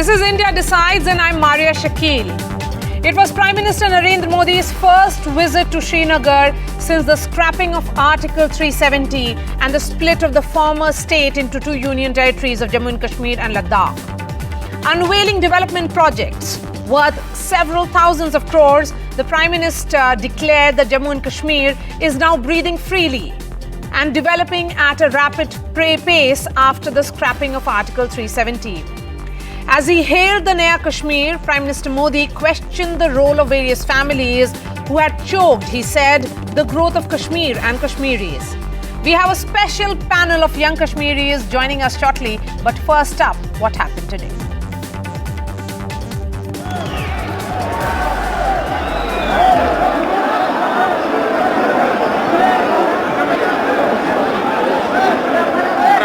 This is India Decides and I'm Marya Shakil. It was Prime Minister Narendra Modi's first visit to Srinagar since the scrapping of Article 370 and the split of the former state into two union territories of Jammu and Kashmir and Ladakh. Unveiling development projects worth several thousands of crores, the Prime Minister declared that Jammu and Kashmir is now breathing freely and developing at a rapid pace after the scrapping of Article 370. As he hailed the Naya Kashmir, Prime Minister Modi questioned the role of various families who had choked, he said, the growth of Kashmir and Kashmiris. We have a special panel of young Kashmiris joining us shortly, but first up, what happened today?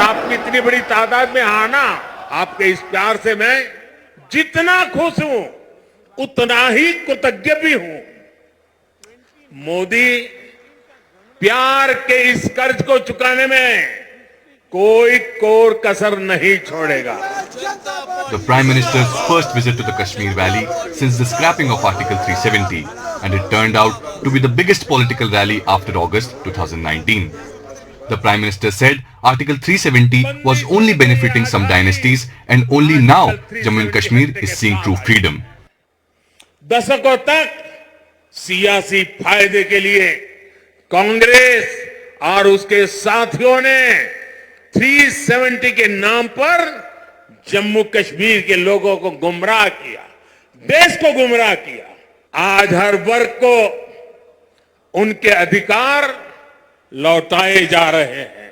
आप इतनी बड़ी तादाद में आना, आपके इस प्यार से मैं जितना खुश हूं उतना ही कृतज्ञ भी हूं। मोदी प्यार के इस कर्ज को चुकाने में कोई कोर कसर नहीं छोड़ेगा। The Prime Minister's first visit to the Kashmir Valley since the scrapping of Article 370, and it turned out to be the biggest political rally after August 2019. The Prime Minister said Article 370 was only benefiting some dynasties and only now Jammu and Kashmir is seeing true freedom. दशकों तक सियासी फायदे के लिए कांग्रेस और उसके साथियों ने 370 के नाम पर जम्मू कश्मीर के लोगों को गुमराह किया, देश को गुमराह किया। आज हर वर्ग को उनके अधिकार लौटाए जा रहे हैं।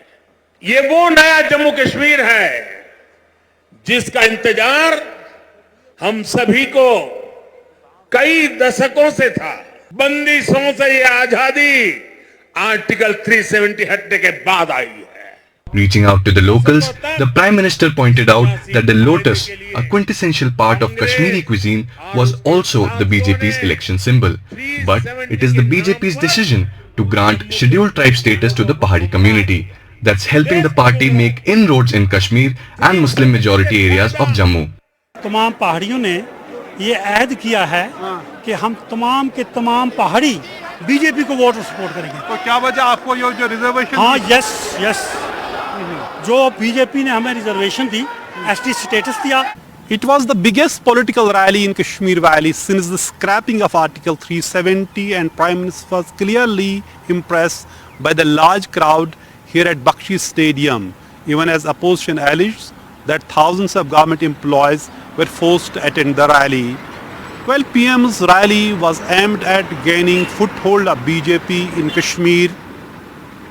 ये वो नया जम्मू कश्मीर है जिसका इंतजार हम सभी को कई दशकों से था। बंदिशों से ये आजादी आर्टिकल 370 हटने के बाद आई है। Reaching out to the locals, the Prime Minister pointed out that the lotus, a quintessential part of Kashmiri cuisine, was also the BJP's election symbol. But it is the BJP's decision to grant scheduled tribe status to the Pahari community that's helping the party make inroads in Kashmir and Muslim majority areas of Jammu. तमाम पहाड़ियों ने ये ऐद किया है कि हम तमाम के तमाम पहाड़ी बीजेपी को वोट सपोर्ट करेंगे। तो क्या वजह आपको ये जो रिजर्वेशन? हाँ, यस जो बीजेपी ने हमें रिजर्वेशन दी, एसटी स्टेटस दिया। It was the biggest political rally in Kashmir Valley since the scrapping of Article 370, and Prime Minister was clearly impressed by the large crowd here at Bakshi Stadium, even as opposition alleged that thousands of government employees were forced to attend the rally. Well, PM's rally was aimed at gaining foothold of BJP in Kashmir.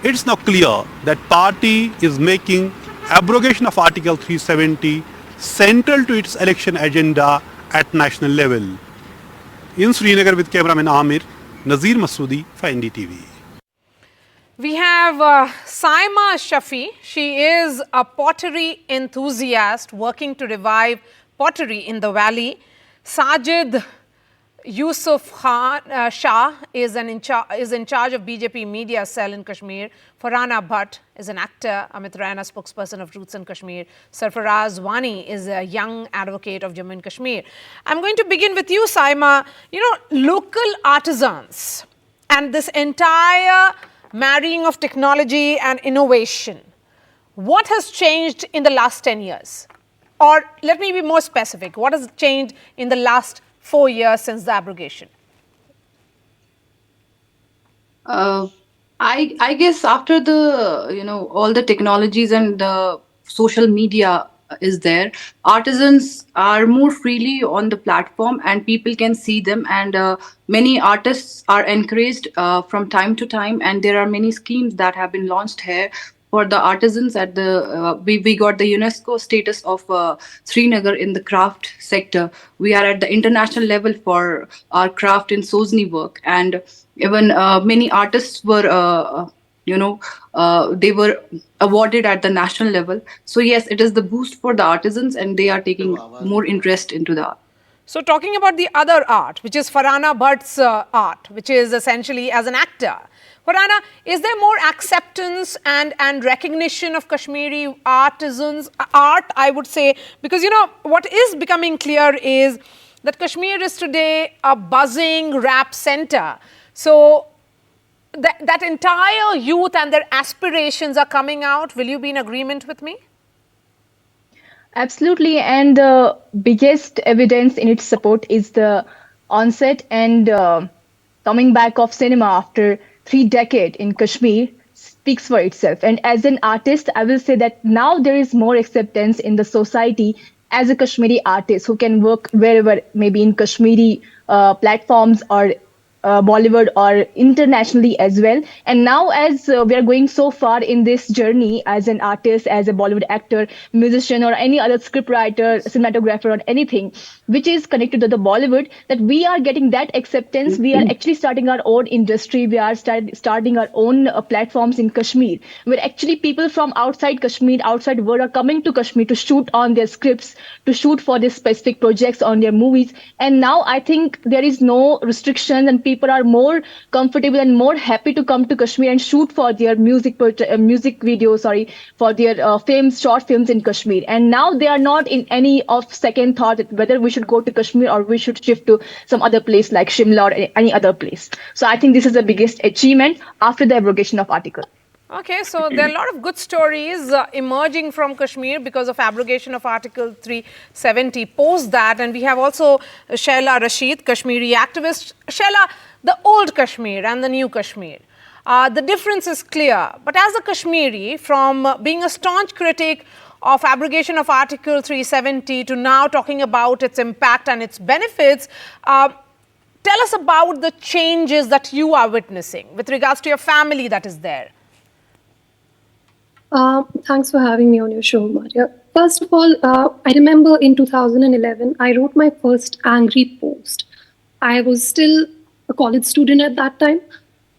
It's now clear that party is making abrogation of Article 370 central to its election agenda at national level. In Srinagar with cameraman Amir, Nazir Masoodi for NDTV. We have Saima Shafi. She is a pottery enthusiast working to revive pottery in the valley. Sajid Yusuf Khan Shah is in charge of BJP media cell in Kashmir. Farhana Bhatt is an actor. Amit Raina, spokesperson of Roots in Kashmir. Sarfaraz Wani is a young advocate of Jammu and Kashmir. I'm going to begin with you, Saima. You know, local artisans and this entire marrying of technology and innovation. What has changed in the last 10 years? Or let me be more specific. What has changed in the last 4 years since the abrogation? I guess after the, all the technologies and the social media is there, artisans are more freely on the platform and people can see them, and many artists are encouraged from time to time, and there are many schemes that have been launched here for the artisans at the we got the UNESCO status of Srinagar in the craft sector. We are at the international level for our craft in Sozni work, and even many artists were they were awarded at the national level. So yes, it is the boost for the artisans and they are taking more interest into the art. So talking about the other art, which is Farhana Bhatt's art, which is essentially as an actor. Farhana, is there more acceptance and recognition of Kashmiri artisans, art, I would say? Because, you know, what is becoming clear is that Kashmir is today a buzzing rap center. So that entire youth and their aspirations are coming out. Will you be in agreement with me? Absolutely, and the biggest evidence in its support is the onset and coming back of cinema after 3 decades in Kashmir speaks for itself. And as an artist, I will say that now there is more acceptance in the society as a Kashmiri artist who can work wherever, maybe in Kashmiri platforms or Bollywood or internationally as well. And now as we are going so far in this journey as an artist, as a Bollywood actor, musician or any other scriptwriter, cinematographer or anything which is connected to the Bollywood, that we are getting that acceptance. We are actually starting our own industry. We are starting our own platforms in Kashmir, where actually people from outside Kashmir, outside world are coming to Kashmir to shoot on their scripts, to shoot for these specific projects on their movies. And now I think there is no restriction and people are more comfortable and more happy to come to Kashmir and shoot for their music videos, for their short films in Kashmir. And now they are not in any of second thought that whether we should go to Kashmir or we should shift to some other place like Shimla or any other place. So I think this is the biggest achievement after the abrogation of Article. Okay, so there are a lot of good stories emerging from Kashmir because of abrogation of Article 370 post that. And we have also Shaila Rashid, Kashmiri activist. Shaila, the old Kashmir and the new Kashmir. The difference is clear. But as a Kashmiri, from being a staunch critic of abrogation of Article 370 to now talking about its impact and its benefits, tell us about the changes that you are witnessing with regards to your family that is there. Thanks for having me on your show, Marya. First of all, I remember in 2011, I wrote my first angry post. I was still a college student at that time.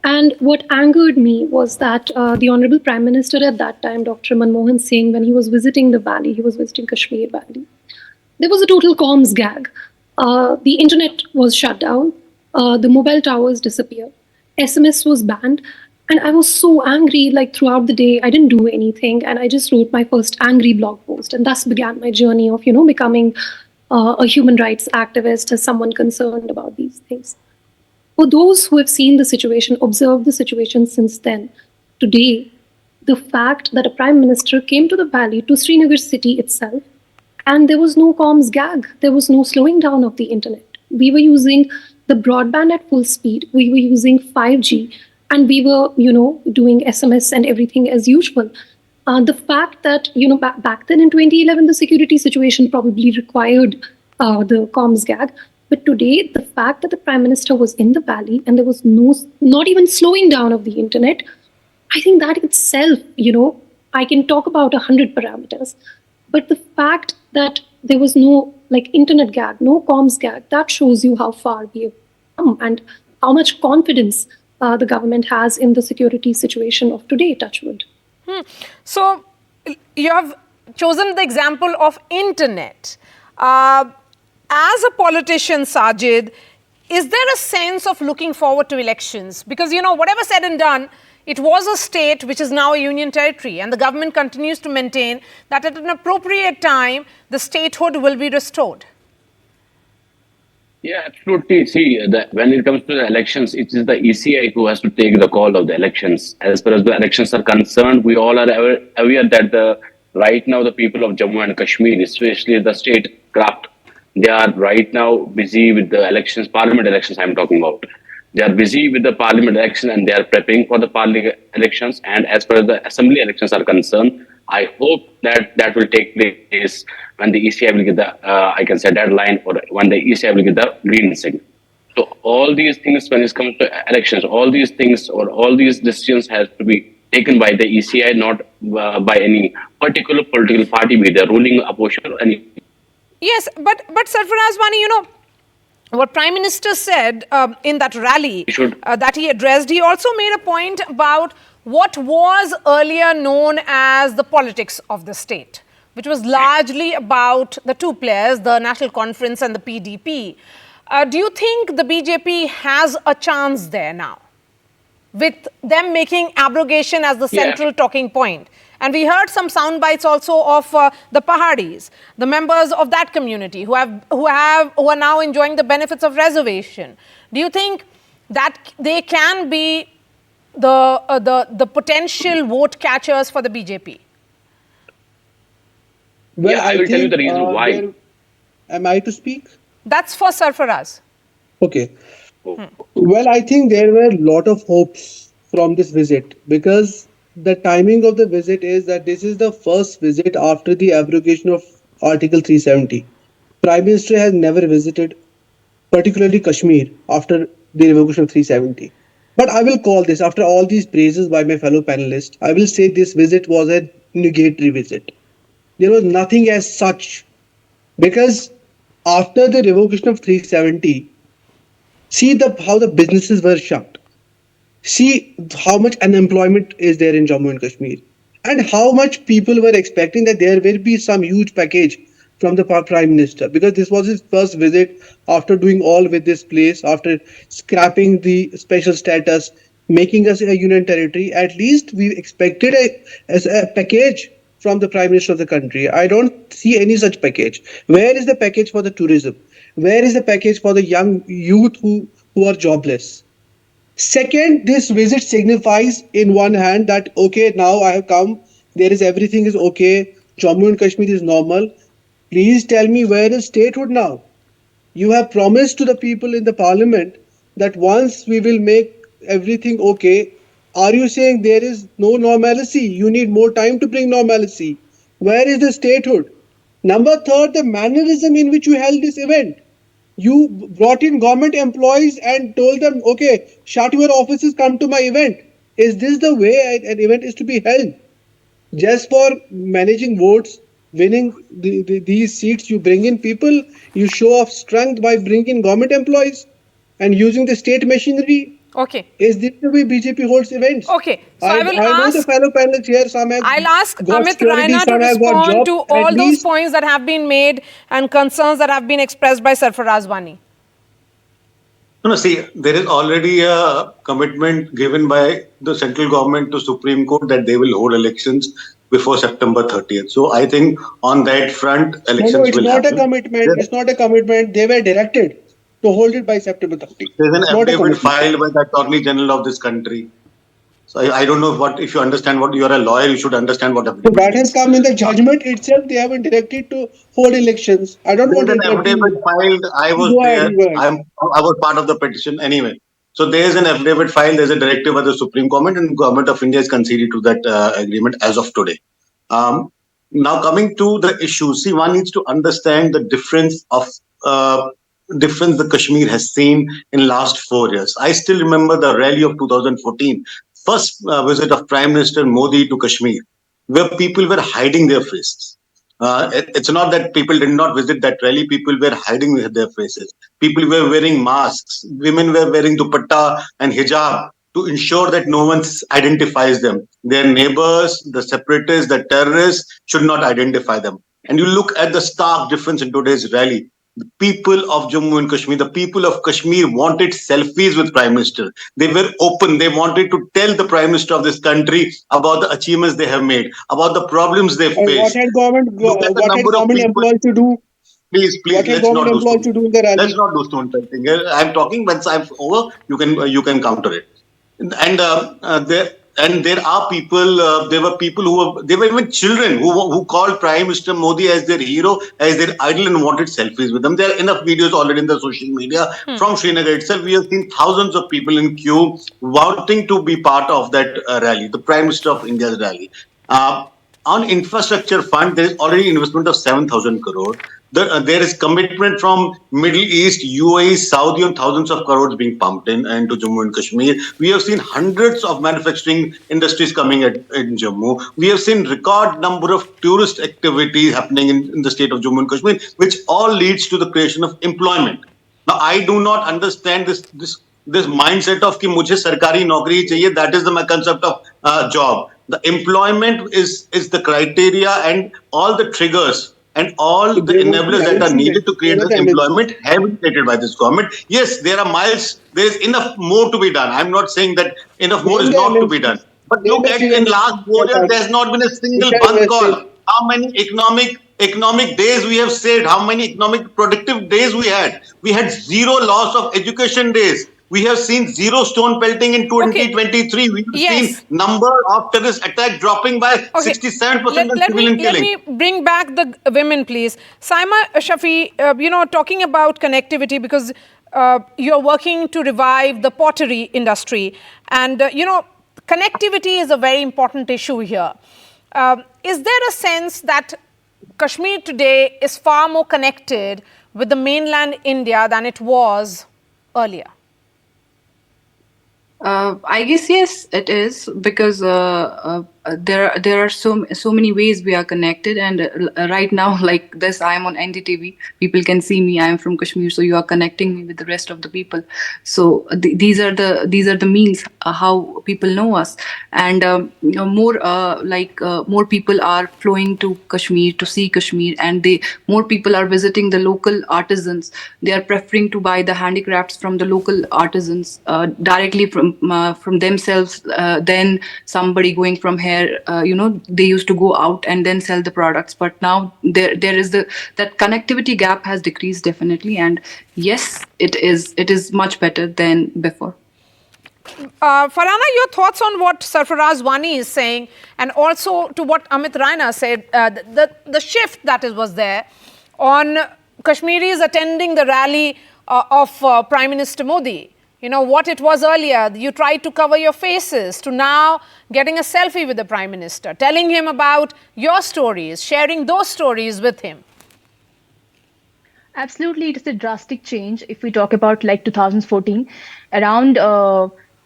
And what angered me was that the Honorable Prime Minister at that time, Dr. Manmohan Singh, when he was visiting the valley, he was visiting Kashmir Valley, there was a total comms gag. The internet was shut down. The mobile towers disappeared. SMS was banned. And I was so angry, like throughout the day, I didn't do anything. And I just wrote my first angry blog post. And thus began my journey of, becoming a human rights activist as someone concerned about these things. For those who have seen the situation, observed the situation since then, today, the fact that a prime minister came to the valley, to Srinagar city itself, and there was no comms gag, there was no slowing down of the internet. We were using the broadband at full speed, we were using 5G, and we were, doing SMS and everything as usual. The fact that, back then in 2011, the security situation probably required the comms gag. But today, the fact that the Prime Minister was in the valley and there was not even slowing down of the internet, I think that itself, I can talk about 100 parameters. But the fact that there was no internet gag, no comms gag, that shows you how far we have come and how much confidence the government has in the security situation of today, touchwood. So you have chosen the example of internet. As a politician, Sajid, is there a sense of looking forward to elections? Because, whatever said and done, it was a state which is now a union territory, and the government continues to maintain that at an appropriate time, the statehood will be restored. Yeah, absolutely. See, when it comes to the elections, it is the ECI who has to take the call of the elections. As far as the elections are concerned, we all are aware that right now the people of Jammu and Kashmir, especially the statecraft, they are right now busy with the elections, parliament elections I'm talking about. They are busy with the parliament election and they are preparing for the parliament elections. And as far as the assembly elections are concerned, I hope that will take place when the ECI will get the, deadline, or when the ECI will get the green signal. So all these things, when it comes to elections, all these things or all these decisions have to be taken by the ECI, not by any particular political party, be the ruling, opposition, or any. Yes, but Sarfaraz Wani, what Prime Minister said in that rally that he addressed, he also made a point about what was earlier known as the politics of the state. which was largely about the two players, the National Conference and the PDP. Do you think the BJP has a chance there now, with them making abrogation as the central talking point? And we heard some sound bites also of the Pahadis, the members of that community who are now enjoying the benefits of reservation. Do you think that they can be the potential vote catchers for the BJP? Well, I will tell you the reason why. Am I to speak? That's for Sarfaraz. Okay. Well, I think there were a lot of hopes from this visit, because the timing of the visit is that this is the first visit after the abrogation of Article 370. Prime Minister has never visited, particularly Kashmir, after the revocation of 370. But I will call this, after all these praises by my fellow panelists, I will say this visit was a nugatory visit. There was nothing as such, because after the revocation of 370, see how the businesses were shut. See how much unemployment is there in Jammu and Kashmir, and how much people were expecting that there will be some huge package from the Prime Minister, because this was his first visit after doing all with this place, after scrapping the special status, making us a union territory. At least we expected a package from the Prime Minister of the country. I don't see any such package. Where is the package for the tourism? Where is the package for the young youth who are jobless? Second, this visit signifies in one hand that, okay, now I have come, everything is okay, Jammu and Kashmir is normal. Please tell me, where is statehood now? You have promised to the people in the parliament that once we will make everything okay. Are you saying there is no normalcy? You need more time to bring normalcy. Where is the statehood? Number third, the mannerism in which you held this event. You brought in government employees and told them, okay, shut your offices, come to my event. Is this the way an event is to be held? Just for managing votes, winning these seats, you bring in people, you show off strength by bringing in government employees and using the state machinery. Okay. Is this the way BJP holds events? Okay. So I know the fellow panelists here, some have I'll ask got Amit security, Raina to some have got respond jobs. to all those points that have been made and concerns that have been expressed by Sarfaraz Wani. No, see, there is already a commitment given by the central government to Supreme Court that they will hold elections before September 30th. So I think on that front, elections will happen. It's not a commitment. It's not a commitment. They were directed to hold it by September 30th. There's an affidavit filed by the Attorney General of this country. So I don't know if you understand what, you're a lawyer, you should understand what affidavit. So that has come in the judgment itself. They haven't directed to hold elections. I don't want to. There's an affidavit filed. I was there. I was part of the petition anyway. So there is an affidavit filed. There's a directive by the Supreme Court, and the Government of India is conceded to that agreement as of today. Now coming to the issue, see, one needs to understand the difference the Kashmir has seen in last 4 years. I still remember the rally of 2014, first visit of Prime Minister Modi to Kashmir, where people were hiding their faces. It's not that people did not visit that rally, people were hiding their faces. People were wearing masks, women were wearing dupatta and hijab to ensure that no one identifies them. Their neighbors, the separatists, the terrorists should not identify them. And you look at the stark difference in today's rally. The people of Jammu and Kashmir, the people of Kashmir wanted selfies with Prime Minister. They were open. They wanted to tell the Prime Minister of this country about the achievements they have made, about the problems they face. What had government employees to do? Please, let's not do stone thing. I'm talking. Once I'm over, you can counter it. And there are people. There were people there were even children who called Prime Minister Modi as their hero, as their idol, and wanted selfies with them. There are enough videos already in the social media from Srinagar itself. We have seen thousands of people in queue wanting to be part of that rally, the Prime Minister of India's rally. On infrastructure fund, there is already investment of 7,000 crore. There is commitment from Middle East, UAE, Saudi on thousands of crores being pumped into Jammu and Kashmir. We have seen hundreds of manufacturing industries coming in Jammu. We have seen record number of tourist activities happening in the state of Jammu and Kashmir, which all leads to the creation of employment. Now, I do not understand this mindset of कि मुझे सरकारी नौकरी चाहिए. That is the concept of job. The employment is the criteria, and all the triggers and all the enablers that are needed to create this employment have been created by this government. Yes, there are miles. There is enough more to be done. I'm not saying that enough more is not to be done. But look at, in last 4 years, there has not been a single Bandh call. How many economic days we have saved? How many economic productive days we had? We had zero loss of education days. We have seen zero stone pelting in 2023. We have seen number of terrorist attack dropping by 67% in civilian killing. Let me bring back the women, please. Saima Shafi, talking about connectivity, because you're working to revive the pottery industry. And, connectivity is a very important issue here. Is there a sense that Kashmir today is far more connected with the mainland India than it was earlier? I guess yes, it is, because there are so many ways we are connected, and right now, like this, I am on NDTV. People can see me. I am from Kashmir, so you are connecting me with the rest of the people. So these are the means how people know us, and more people are flowing to Kashmir to see Kashmir, and more people are visiting the local artisans. They are preferring to buy the handicrafts from the local artisans directly from themselves. Then somebody going from here, they used to go out and then sell the products, but now there is that connectivity gap has decreased definitely, and yes, it is much better than before. Farhana, your thoughts on what Sarfaraz Wani is saying, and also to what Amit Raina said, the shift that was there on Kashmiris attending the rally of Prime Minister Modi. What it was earlier, you tried to cover your faces, to now getting a selfie with the Prime Minister, telling him about your stories, sharing those stories with him. Absolutely, it is a drastic change. If we talk about like 2014, around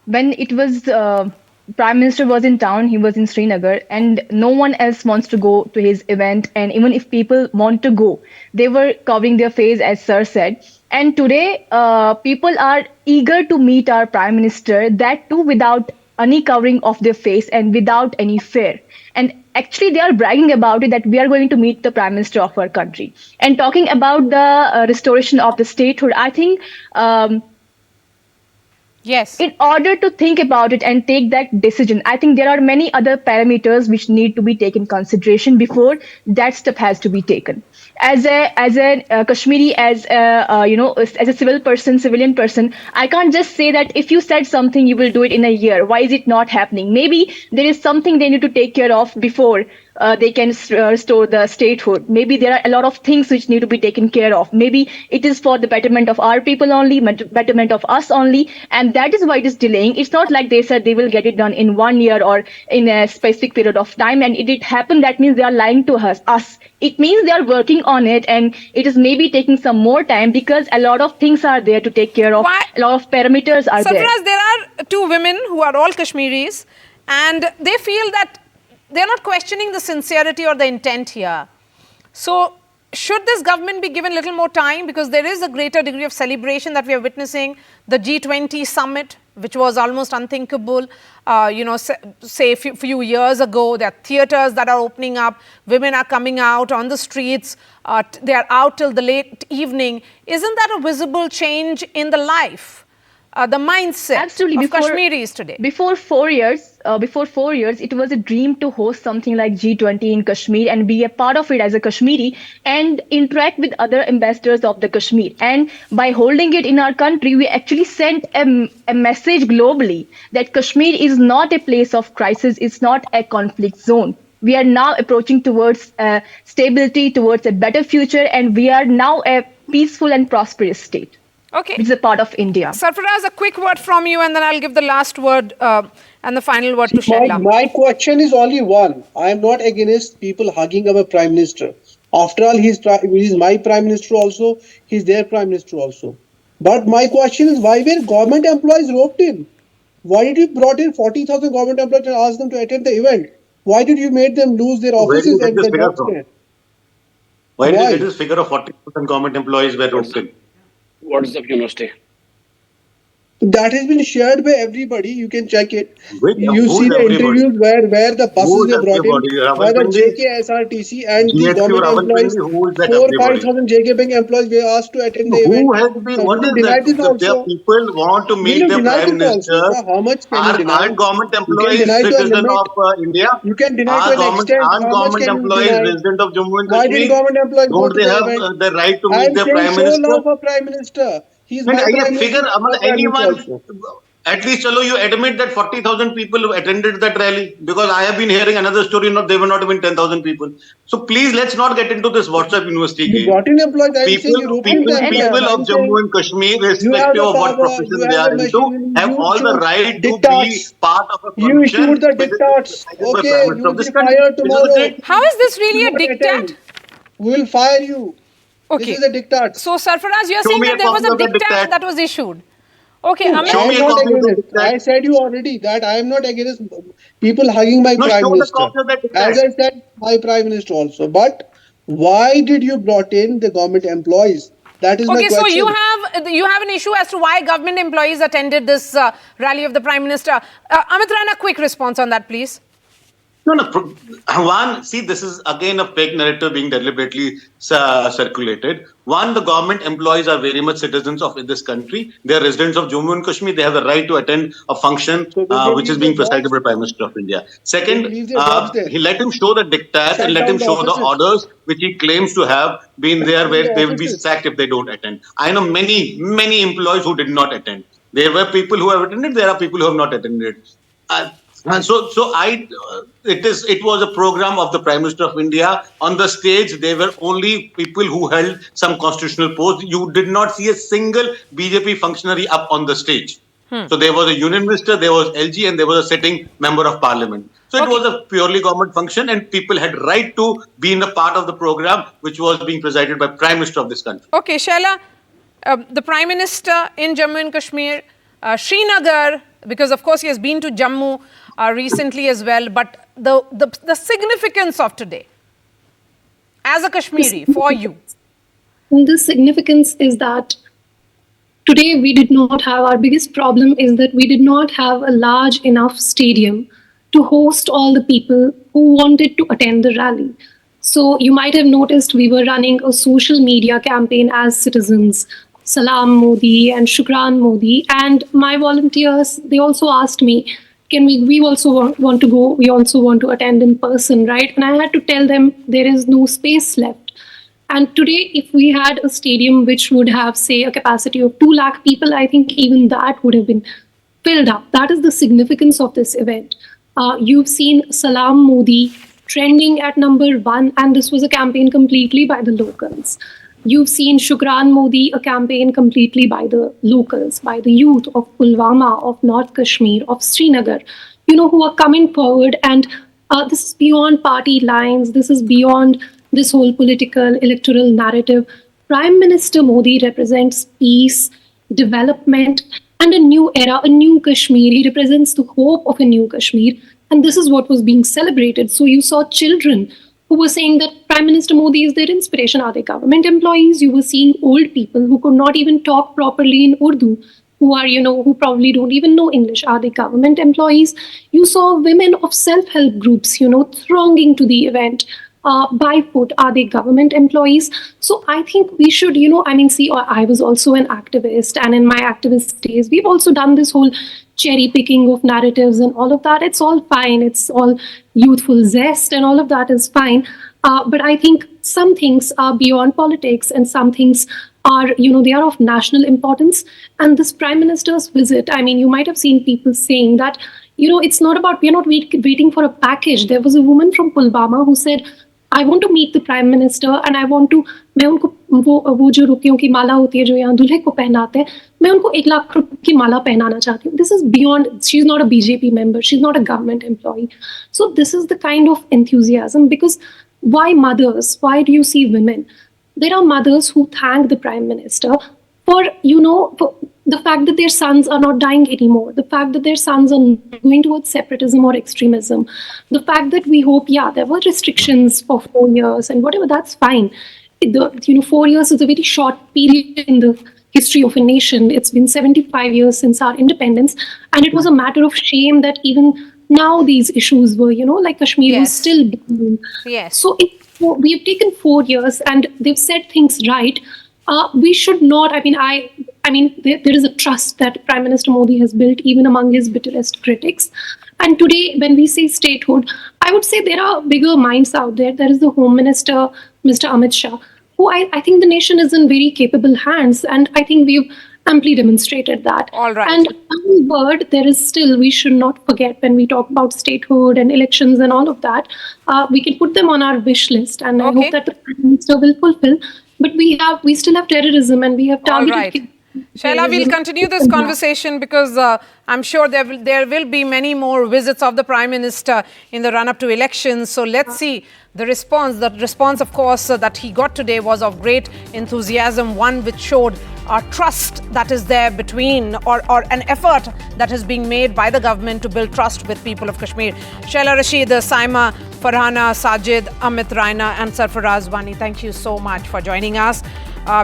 when it was Prime Minister was in town, he was in Srinagar, and no one else wants to go to his event. And even if people want to go, they were covering their face, as Sir said. And today, people are eager to meet our Prime Minister, that too without any covering of their face and without any fear. And actually, they are bragging about it, that we are going to meet the Prime Minister of our country. And talking about the restoration of the statehood, I think yes, in order to think about it and take that decision, I think there are many other parameters which need to be taken consideration before that step has to be taken. As a Kashmiri, as a civilian person, I can't just say that if you said something, you will do it in a year. Why is it not happening? Maybe there is something they need to take care of before they can restore the statehood. Maybe there are a lot of things which need to be taken care of. Maybe it is for the betterment of our people only, betterment of us only, and that is why it is delaying. It's not like they said they will get it done in 1 year or in a specific period of time, and it did happen. That means they are lying to us. It means they are working on it, and it is maybe taking some more time because a lot of things are there to take care of. A lot of parameters are there. Sarfaraz, there are two women who are all Kashmiris, and they feel that they're not questioning the sincerity or the intent here. So should this government be given a little more time, because there is a greater degree of celebration that we are witnessing? The G20 summit, which was almost unthinkable, say a few years ago. There are theatres that are opening up. Women are coming out on the streets. They are out till the late evening. Isn't that a visible change in the life, the mindset of Kashmiris today? Before 4 years, it was a dream to host something like G20 in Kashmir and be a part of it as a Kashmiri and interact with other ambassadors of the Kashmir. And by holding it in our country, we actually sent a message globally that Kashmir is not a place of crisis. It's not a conflict zone. We are now approaching towards stability, towards a better future, and we are now a peaceful and prosperous state. Okay. Which is a part of India. Sarfaraz, a quick word from you, and then I'll give the last word and the final word to Shaila. My question is only one. I am not against people hugging our Prime Minister. After all, he's my Prime Minister also. He's their Prime Minister also. But my question is, why were government employees roped in? Why did you brought in 40,000 government employees and ask them to attend the event? Why did you make them lose their offices and the jobs there? Why did you get this figure of 40,000 government employees were roped in? What is the university? That has been shared by everybody. You can check it. You Who see is the everybody? interviews where the Who buses is were brought in, everybody? where the Rawalpindi, JKSRTC and the GST government employees, Rawalpindi, who is that 5,000 everybody? JK Bank employees were asked to attend the event. Who has been, So will what you is that? deny this Their also? people want to Will meet you their deny prime this also? minister. How much can you deny? Aren't government You can employees deny to a citizen limit. of India? You can deny to an extent. Aren't How much government can you employees deny? resident of Jammu and Why didn't Kashmir? government employees go Don't to they the have event? the right to I meet am their saying prime show minister? love for Prime Minister. He is And my I Prime figure, Minister. My Prime Minister anyone, also. at least chalo, you admit that 40,000 people attended that rally, because I have been hearing another story, they were not even 10,000 people. So please, let's not get into this WhatsApp university You game. brought in employees. I am saying People, European people, employees. people I of am Jammu saying and Kashmir, you have irrespective the of what power. You profession they have are the into, machinery. have You all the choose right to be diktats. part of a You function issued the which is diktats. decided by Okay, Prime you Minister of will this be country. fired This is the tomorrow. thing. How is this You really will a not diktat? attend. We will fire you. This Okay. is the diktats. So, Sarfaraz, you're Show saying me that a there was copy a of the diktat diktat. that was issued. Okay, No, Amit. Show I am me a not copy of the against it. diktat. I said you already that I am not against people hugging my No, Prime show the Minister. copy of the As diktat. I said, my Prime Minister also. But why did you brought in the government employees? That is my Okay, so question. you have an issue as to why government employees attended this rally of the Prime Minister. Amit Rana, quick response on that, please. No, no. One, see, this is again a fake narrative being deliberately circulated. One, the government employees are very much citizens of this country. They are residents of Jammu and Kashmir. They have the right to attend a function So will they which is leave their being presided jobs? by Prime Minister of India. They will Second, leave their jobs there. he let him show the diktats and Shut let him down the show the offices. orders which he claims to have been there, Down the where they will be offices. sacked if they don't attend. I know many, many employees who did not attend. There were people who have attended. There are people who have not attended. And it was a program of the Prime Minister of India. On the stage, there were only people who held some constitutional post. You did not see a single BJP functionary up on the stage. So there was a union minister, there was LG, and there was a sitting member of parliament. So it was a purely government function, and people had right to be in a part of the program, which was being presided by Prime Minister of this country. Okay, Shaila, the Prime Minister in Jammu and Kashmir, Srinagar, because of course he has been to Jammu recently as well, but the significance of today as a Kashmiri for you? The significance is that today we did not have, our biggest problem is that we did not have a large enough stadium to host all the people who wanted to attend the rally. So you might have noticed we were running a social media campaign as citizens, Salam Modi and Shukran Modi. And my volunteers, they also asked me, can we also want to go, we also want to attend in person, right? And I had to tell them there is no space left. And today, if we had a stadium which would have, say, a capacity of 2 lakh people, I think even that would have been filled up. That is the significance of this event. You've seen Salam Modi trending at #1, and this was a campaign completely by the locals. You've seen Shukran Modi, a campaign completely by the locals, by the youth of Pulwama, of North Kashmir, of Srinagar, who are coming forward. And this is beyond party lines. This is beyond this whole political electoral narrative. Prime Minister Modi represents peace, development, and a new era, a new Kashmir. He represents the hope of a new Kashmir. And this is what was being celebrated. So you saw children who were saying that Prime Minister Modi is their inspiration. Are they government employees? You were seeing old people who could not even talk properly in Urdu, who are, who probably don't even know English. Are they government employees? You saw women of self-help groups, thronging to the event. By foot, are they government employees? So I think we should, I was also an activist, and in my activist days, we've also done this whole cherry picking of narratives and all of that. It's all fine. It's all youthful zest and all of that is fine. But I think some things are beyond politics and some things are, they are of national importance. And this Prime Minister's visit, you might have seen people saying that, it's not about, we're not waiting for a package. There was a woman from Pulwama who said, I want to meet the Prime Minister and I want to, मैं उनको वो जो रुकियों की माला होती है जो यहाँ दूल्हे को पहनाते हैं, मैं उनको 1 लाख रुपए की माला पहनाना चाहती हूँ. This is beyond, she's not a BJP member, she's not a government employee. So this is the kind of enthusiasm, because why mothers? Why do you see women? There are mothers who thank the Prime Minister for, for the fact that their sons are not dying anymore, the fact that their sons are going towards separatism or extremism, the fact that we hope, there were restrictions for 4 years and whatever, that's fine. 4 years is a very short period in the history of a nation. It's been 75 years since our independence, and it was a matter of shame that even now these issues were, like Kashmir was still booming. Yes. So we have taken 4 years, and they've said things right. We should not. There is a trust that Prime Minister Modi has built even among his bitterest critics. And today, when we say statehood, I would say there are bigger minds out there. There is the Home Minister, Mr. Amit Shah, who I think the nation is in very capable hands. And I think we've amply demonstrated that. All right. And one word, there is still, we should not forget when we talk about statehood and elections and all of that, we can put them on our wish list. And I hope that the Prime Minister will fulfill. But we still have terrorism, and we have targeted... All right. Shaila, we'll continue this conversation because I'm sure there will be many more visits of the Prime Minister in the run-up to elections. So let's see the response. The response, of course, that he got today was of great enthusiasm, one which showed a trust that is there between or an effort that is being made by the government to build trust with people of Kashmir. Shaila Rashid, Saima, Farhana, Sajid, Amit Raina and Sarfaraz Wani, thank you so much for joining us.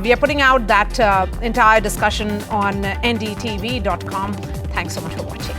We are putting out that entire discussion on ndtv.com. Thanks so much for watching.